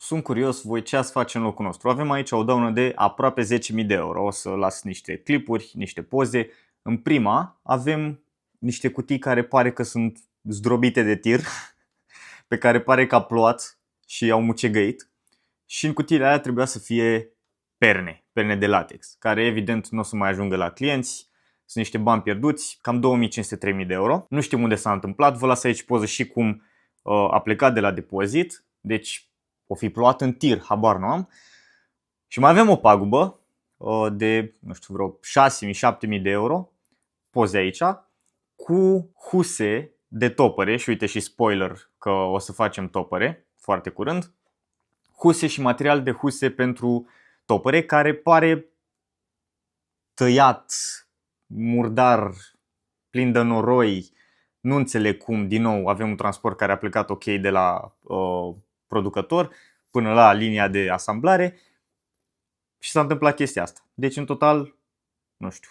Sunt curios voi ce ați face în locul nostru. Avem aici o daună de aproape 10.000 de euro. O să las niște clipuri, niște poze. În prima avem niște cutii care pare că sunt zdrobite de tir, pe care pare că a plouat și au mucegăit. Și în cutiile alea trebuia să fie perne de latex, care evident nu o să mai ajungă la clienți. Sunt niște bani pierduți, cam 2500-3000 de euro. Nu știu unde s-a întâmplat, vă las aici poză și cum a plecat de la depozit. Deci o fi plouat în tir, habar nu am. Și mai avem o pagubă de, nu știu, vreo 6.000-7.000 de euro, poze aici, cu huse de topăre. Și uite și spoiler că o să facem topăre foarte curând. Huse și material de huse pentru topăre care pare tăiat, murdar, plin de noroi. Nu înțeleg cum, din nou, avem un transport care a plecat ok de la producător până la linia de asamblare și s-a întâmplat chestia asta. Deci în total, nu știu,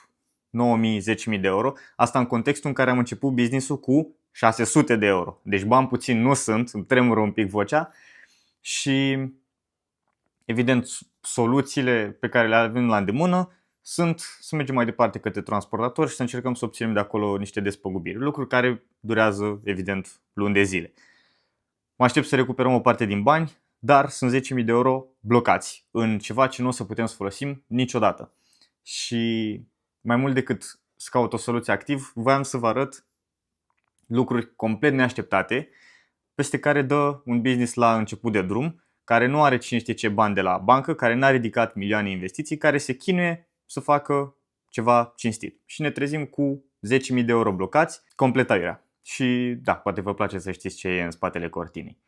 9.000-10.000 de euro. Asta în contextul în care am început business-ul cu 600 de euro. Deci bani puțin nu sunt, îmi tremură un pic vocea și evident soluțiile pe care le avem la îndemână sunt să mergem mai departe către transportator și să încercăm să obținem de acolo niște despăgubiri. Lucruri care durează evident luni de zile. Mă aștept să recuperăm o parte din bani, dar sunt 10.000 de euro blocați în ceva ce nu o să putem să folosim niciodată. Și mai mult decât să caut o soluție activ, voiam să vă arăt lucruri complet neașteptate peste care dă un business la început de drum, care nu are cine știe ce bani de la bancă, care n-a ridicat milioane investiții, care se chinuie să facă ceva cinstit. Și ne trezim cu 10.000 de euro blocați, complet aiurea. Și da, poate vă place să știți ce e în spatele cortinei.